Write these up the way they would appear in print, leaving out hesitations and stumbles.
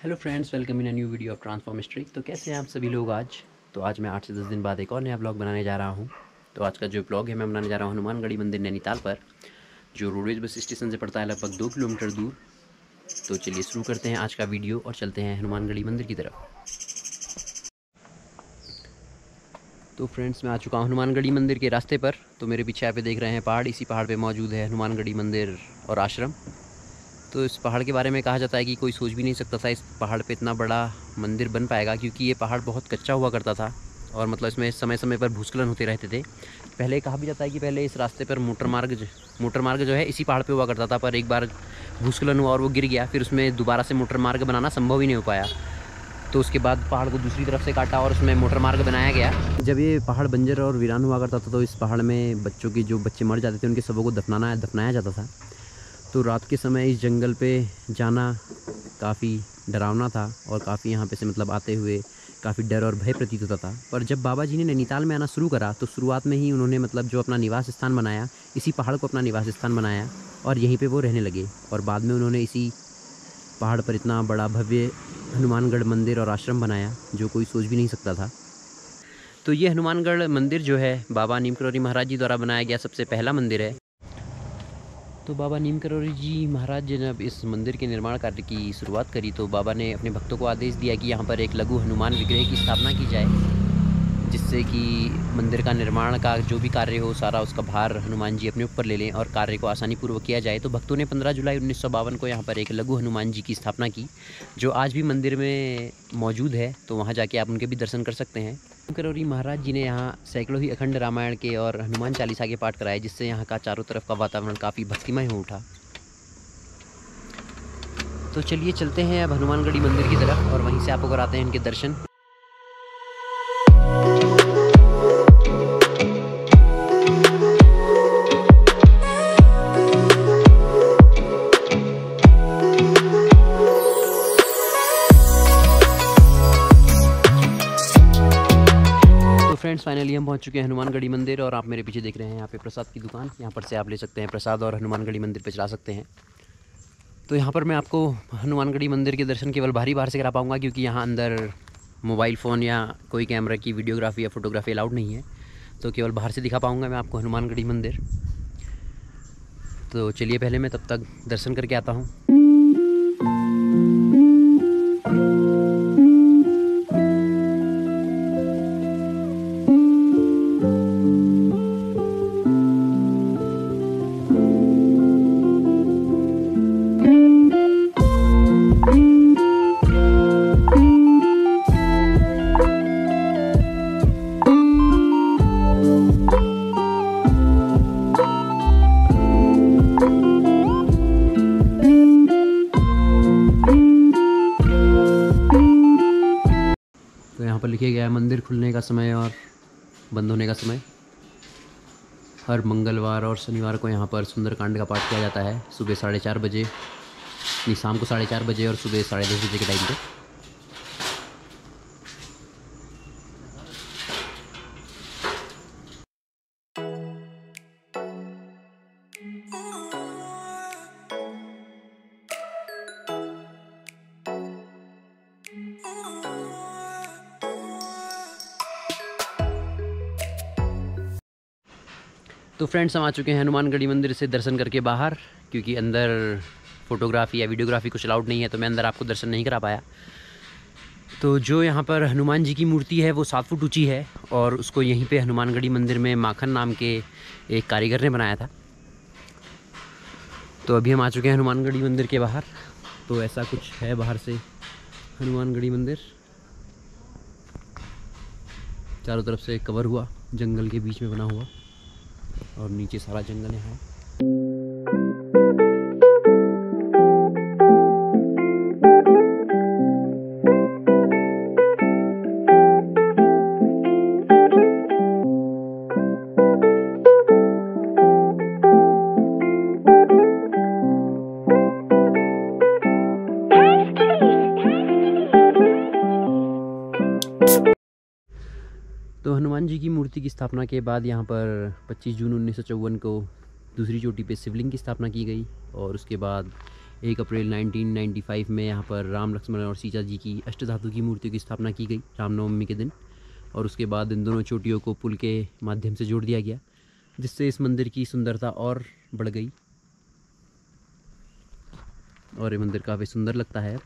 Hello friends, welcome in a new video of transform history. तो कैसे हैं आप सभी लोग आज। तो आज मैं 8 से 10 दिन बाद एक और नया ब्लॉग बनाने जा रहा हूं। तो आज का जो ब्लॉग है मैं बनाने जा रहा हूं हनुमानगढ़ी मंदिर नैनीताल पर, जो रोडवेज बस स्टेशन से पड़ता है लगभग 2 किलोमीटर दूर। तो चलिए शुरू करते हैं आज का वीडियो और चलते हैं हनुमानगढ़ी मंदिर की तरफ। तो फ्रेंड्स, मैं आ चुका हूँ हनुमानगढ़ी मंदिर के रास्ते पर। तो मेरे पीछे आप देख रहे हैं पहाड़, इसी पहाड़ पर मौजूद है हनुमानगढ़ी मंदिर और आश्रम। तो इस पहाड़ के बारे में कहा जाता है कि कोई सोच भी नहीं सकता था इस पहाड़ पे इतना बड़ा मंदिर बन पाएगा, क्योंकि ये पहाड़ बहुत कच्चा हुआ करता था और मतलब इसमें समय समय पर भूस्खलन होते रहते थे। पहले कहा भी जाता है कि पहले इस रास्ते पर मोटर मार्ग जो है इसी पहाड़ पे हुआ करता था, पर एक बार भूस्खलन हुआ और वो गिर गया, फिर उसमें दोबारा से मोटर मार्ग बनाना संभव ही नहीं हो पाया। तो उसके बाद पहाड़ को दूसरी तरफ से काटा और उसमें मोटर मार्ग बनाया गया। जब ये पहाड़ बंजर और वीरान हुआ करता था तो इस पहाड़ में जो बच्चे मर जाते थे उनके सबों को दफनाया जाता था। तो रात के समय इस जंगल पे जाना काफ़ी डरावना था और काफ़ी यहाँ पे से मतलब आते हुए काफ़ी डर और भय प्रतीत होता था। पर जब बाबा जी ने नैनीताल में आना शुरू करा तो शुरुआत में ही उन्होंने मतलब जो अपना निवास स्थान बनाया, इसी पहाड़ को अपना निवास स्थान बनाया और यहीं पे वो रहने लगे। और बाद में उन्होंने इसी पहाड़ पर इतना बड़ा भव्य हनुमानगढ़ मंदिर और आश्रम बनाया जो कोई सोच भी नहीं सकता था। तो ये हनुमानगढ़ मंदिर जो है बाबा नीम करौरी महाराज जी द्वारा बनाया गया सबसे पहला मंदिर है। तो बाबा नीम करौरी जी महाराज जी ने जब इस मंदिर के निर्माण कार्य की शुरुआत करी तो बाबा ने अपने भक्तों को आदेश दिया कि यहाँ पर एक लघु हनुमान विग्रह की स्थापना की जाए, जिससे कि मंदिर का निर्माण का जो भी कार्य हो सारा उसका भार हनुमान जी अपने ऊपर ले लें और कार्य को आसानी पूर्वक किया जाए। तो भक्तों ने 15 जुलाई 1952 को यहाँ पर एक लघु हनुमान जी की स्थापना की, जो आज भी मंदिर में मौजूद है। तो वहाँ जाके आप उनके भी दर्शन कर सकते हैं। करौरी महाराज जी ने यहाँ सैकड़ों ही अखंड रामायण के और हनुमान चालीसा के पाठ कराए, जिससे यहाँ का चारों तरफ का वातावरण काफ़ी भक्तिमय हो उठा। तो चलिए चलते हैं अब हनुमानगढ़ी मंदिर की तरफ और वहीं से आपको कराते हैं इनके दर्शन। फ्रेंड्स, फाइनली हम पहुंच चुके हैं हनुमानगढ़ी मंदिर और आप मेरे पीछे देख रहे हैं यहाँ पे प्रसाद की दुकान। यहाँ पर से आप ले सकते हैं प्रसाद और हनुमानगढ़ी मंदिर पे चला सकते हैं। तो यहाँ पर मैं आपको हनुमानगढ़ी मंदिर के दर्शन केवल बाहरी बाहर से करा पाऊँगा, क्योंकि यहाँ अंदर मोबाइल फ़ोन या कोई कैमरा की वीडियोग्राफी या फोटोग्राफी अलाउड नहीं है। तो केवल बाहर से दिखा पाऊँगा मैं आपको हनुमानगढ़ी मंदिर। तो चलिए पहले मैं तब तक दर्शन करके आता हूँ। तो यहाँ पर लिखे गया है मंदिर खुलने का समय और बंद होने का समय। हर मंगलवार और शनिवार को यहाँ पर सुंदरकांड का पाठ किया जाता है सुबह 4:30 बजे, शाम को 4:30 बजे और सुबह 10:30 बजे के टाइम पे। तो फ्रेंड्स, हम आ चुके हैं हनुमानगढ़ी मंदिर से दर्शन करके बाहर, क्योंकि अंदर फ़ोटोग्राफ़ी या वीडियोग्राफी कुछ अलाउड नहीं है, तो मैं अंदर आपको दर्शन नहीं करा पाया। तो जो यहाँ पर हनुमान जी की मूर्ति है वो 7 फुट ऊंची है और उसको यहीं पे हनुमानगढ़ी मंदिर में माखन नाम के एक कारीगर ने बनाया था। तो अभी हम आ चुके हैं हनुमानगढ़ी मंदिर के बाहर। तो ऐसा कुछ है बाहर से हनुमानगढ़ी मंदिर, चारों तरफ से कवर हुआ, जंगल के बीच में बना हुआ और नीचे सारा जंगल यहाँ है। तो हनुमान जी की मूर्ति की स्थापना के बाद यहाँ पर 25 जून 1954 को दूसरी चोटी पे शिवलिंग की स्थापना की गई और उसके बाद 1 अप्रैल 1995 में यहाँ पर राम, लक्ष्मण और सीता जी की अष्टधातु की मूर्तियों की स्थापना की गई रामनवमी के दिन। और उसके बाद इन दोनों चोटियों को पुल के माध्यम से जोड़ दिया गया, जिससे इस मंदिर की सुंदरता और बढ़ गई और ये मंदिर काफ़ी सुंदर लगता है।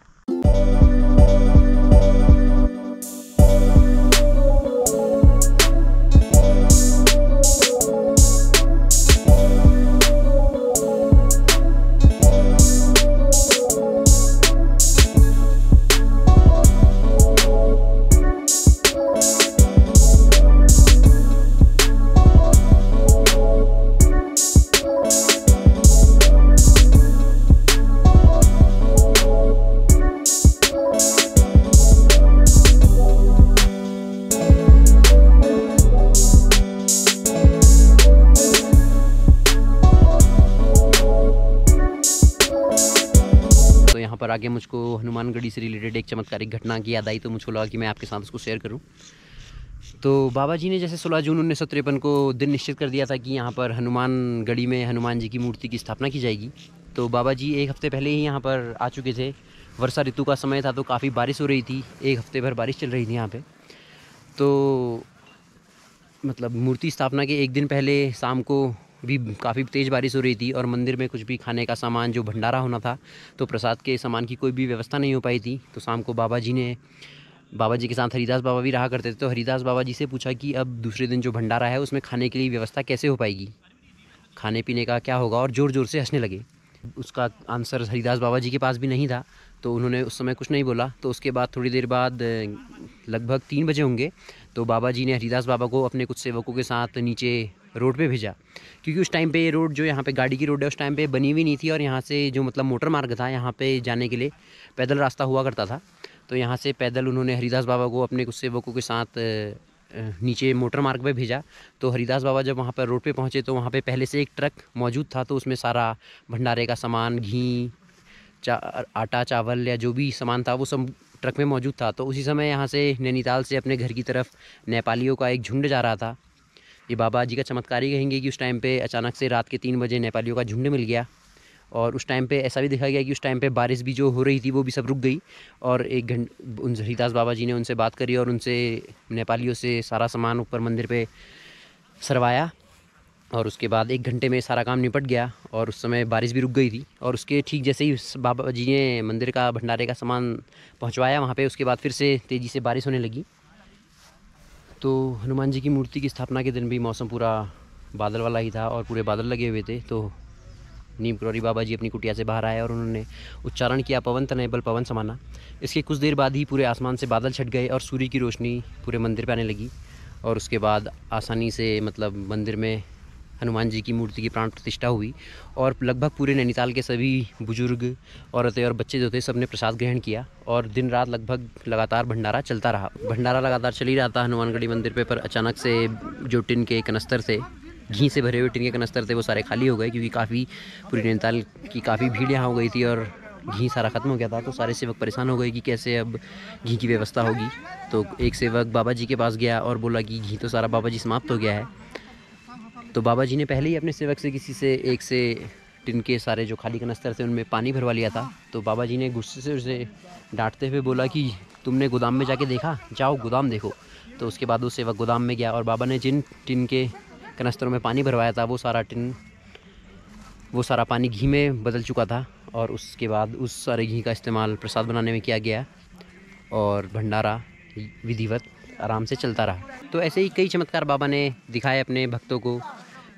यहाँ पर आगे मुझको हनुमानगढ़ी से रिलेटेड एक चमत्कारिक घटना की याद आई, तो मुझको लगा कि मैं आपके साथ उसको शेयर करूं। तो बाबा जी ने जैसे 16 जून 1953 को दिन निश्चित कर दिया था कि यहाँ पर हनुमानगढ़ी में हनुमान जी की मूर्ति की स्थापना की जाएगी। तो बाबा जी 1 हफ्ते पहले ही यहाँ पर आ चुके थे। वर्षा ऋतु का समय था तो काफ़ी बारिश हो रही थी, 1 हफ्ते भर बारिश चल रही थी यहाँ पर। तो मतलब मूर्ति स्थापना के 1 दिन पहले शाम को भी काफ़ी तेज़ बारिश हो रही थी और मंदिर में कुछ भी खाने का सामान, जो भंडारा होना था, तो प्रसाद के सामान की कोई भी व्यवस्था नहीं हो पाई थी। तो शाम को बाबा जी के साथ हरिदास बाबा भी रहा करते थे, तो हरिदास बाबा जी से पूछा कि अब दूसरे दिन जो भंडारा है उसमें खाने के लिए व्यवस्था कैसे हो पाएगी, खाने पीने का क्या होगा, और ज़ोर ज़ोर से हंसने लगे। उसका आंसर हरिदास बाबा जी के पास भी नहीं था, तो उन्होंने उस समय कुछ नहीं बोला। तो उसके बाद थोड़ी देर बाद लगभग 3 बजे होंगे, तो बाबा जी ने हरिदास बाबा को अपने कुछ सेवकों के साथ नीचे रोड पे भेजा, क्योंकि उस टाइम पे ये रोड जो यहाँ पे गाड़ी की रोड है उस टाइम पे बनी हुई नहीं थी, और यहाँ से जो मतलब मोटर मार्ग था यहाँ पे जाने के लिए पैदल रास्ता हुआ करता था। तो यहाँ से पैदल उन्होंने हरिदास बाबा को अपने कुछ सेवकों के साथ नीचे मोटर मार्ग पे भेजा। तो हरिदास बाबा जब वहाँ पर रोड पे पहुँचे तो वहाँ पे पहले से एक ट्रक मौजूद था, तो उसमें सारा भंडारे का सामान, घी, आटा, चावल या जो भी सामान था वो सब ट्रक में मौजूद था। तो उसी समय यहाँ से नैनीताल से अपने घर की तरफ नेपालियों का एक झुंड जा रहा था। ये बाबा जी का चमत्कार ही कहेंगे कि उस टाइम पे अचानक से रात के 3 बजे नेपालियों का झुंड मिल गया, और उस टाइम पे ऐसा भी देखा गया कि उस टाइम पे बारिश भी जो हो रही थी वो भी सब रुक गई। और 1 घंटे उन हरिदास बाबा जी ने उनसे बात करी और उनसे नेपालियों से सारा सामान ऊपर मंदिर पे सरवाया, और उसके बाद 1 घंटे में सारा काम निपट गया और उस समय बारिश भी रुक गई थी। और उसके ठीक जैसे ही बाबा जी ने मंदिर का भंडारे का सामान पहुँचवाया वहाँ पर, उसके बाद फिर से तेज़ी से बारिश होने लगी। तो हनुमान जी की मूर्ति की स्थापना के दिन भी मौसम पूरा बादल वाला ही था और पूरे बादल लगे हुए थे। तो नीम करौरी बाबा जी अपनी कुटिया से बाहर आए और उन्होंने उच्चारण किया, पवन तनय बल पवन समाना। इसके कुछ देर बाद ही पूरे आसमान से बादल छट गए और सूर्य की रोशनी पूरे मंदिर पे आने लगी, और उसके बाद आसानी से मतलब मंदिर में हनुमान जी की मूर्ति की प्राण प्रतिष्ठा हुई। और लगभग पूरे नैनीताल के सभी बुजुर्ग, औरतें और बच्चे जो थे सब ने प्रसाद ग्रहण किया, और दिन रात लगभग लगातार भंडारा चलता रहा। भंडारा लगातार चल ही रहा था हनुमानगढ़ी मंदिर पे, पर अचानक से जो टिन के कनस्तर थे, घी से भरे हुए टिन के कनस्तर थे, वो सारे खाली हो गए, क्योंकि काफ़ी पूरी नैनीताल की काफ़ी भीड़ यहाँ हो गई थी और घी सारा ख़त्म हो गया था। तो सारे सेवक परेशान हो गए कि कैसे अब घी की व्यवस्था होगी। तो एक सेवक बाबा जी के पास गया और बोला कि घी तो सारा बाबा जी समाप्त हो गया है। तो बाबा जी ने पहले ही अपने सेवक से किसी से एक से टिन के सारे जो खाली कनस्तर थे उनमें पानी भरवा लिया था। तो बाबा जी ने गुस्से से उसे डांटते हुए बोला कि तुमने गोदाम में जाके देखा, जाओ गोदाम देखो। तो उसके बाद वो सेवक गोदाम में गया और बाबा ने जिन टिन के कनस्तरों में पानी भरवाया था वो सारा पानी घी में बदल चुका था, और उसके बाद उस सारे घी का इस्तेमाल प्रसाद बनाने में किया गया और भंडारा विधिवत आराम से चलता रहा। तो ऐसे ही कई चमत्कार बाबा ने दिखाए अपने भक्तों को।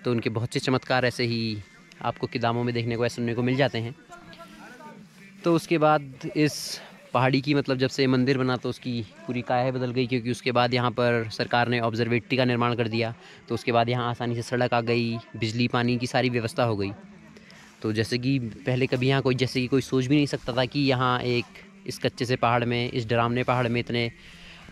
तो उनके बहुत से चमत्कार ऐसे ही आपको किताबों में देखने को या सुनने को मिल जाते हैं। तो उसके बाद इस पहाड़ी की मतलब जब से मंदिर बना तो उसकी पूरी काया बदल गई, क्योंकि उसके बाद यहाँ पर सरकार ने ऑब्जर्वेटरी का निर्माण कर दिया। तो उसके बाद यहाँ आसानी से सड़क आ गई, बिजली पानी की सारी व्यवस्था हो गई। तो जैसे कि पहले कभी यहाँ कोई सोच भी नहीं सकता था कि यहाँ इस कच्चे से पहाड़ में, इस डरावने पहाड़ में इतने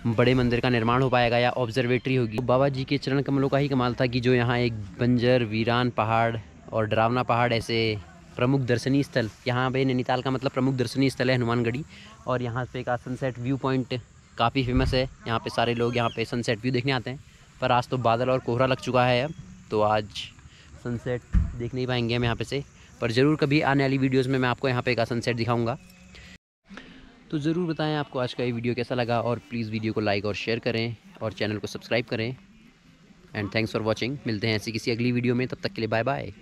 बड़े मंदिर का निर्माण हो पाएगा या ऑब्जर्वेटरी होगी। तो बाबा जी के चरण कमलों का ही कमाल था कि जो यहाँ एक बंजर वीरान पहाड़ और डरावना पहाड़ ऐसे प्रमुख दर्शनीय स्थल, यहाँ पे नैनीताल का मतलब प्रमुख दर्शनीय स्थल है हनुमानगढ़ी। और यहाँ पे का सनसेट व्यू पॉइंट काफ़ी फेमस है। यहाँ पे सारे लोग यहाँ पे सनसेट व्यू देखने आते हैं, पर आज तो बादल और कोहरा लग चुका है अब, तो आज सनसेट देख नहीं पाएंगे हम यहाँ पे से। पर ज़रूर कभी आने वाली वीडियोज़ में मैं आपको यहाँ पे का सनसेट दिखाऊँगा। तो ज़रूर बताएं आपको आज का ये वीडियो कैसा लगा, और प्लीज़ वीडियो को लाइक और शेयर करें और चैनल को सब्सक्राइब करें। And thanks for watching. मिलते हैं ऐसी किसी अगली वीडियो में, तब तक के लिए बाय बाय।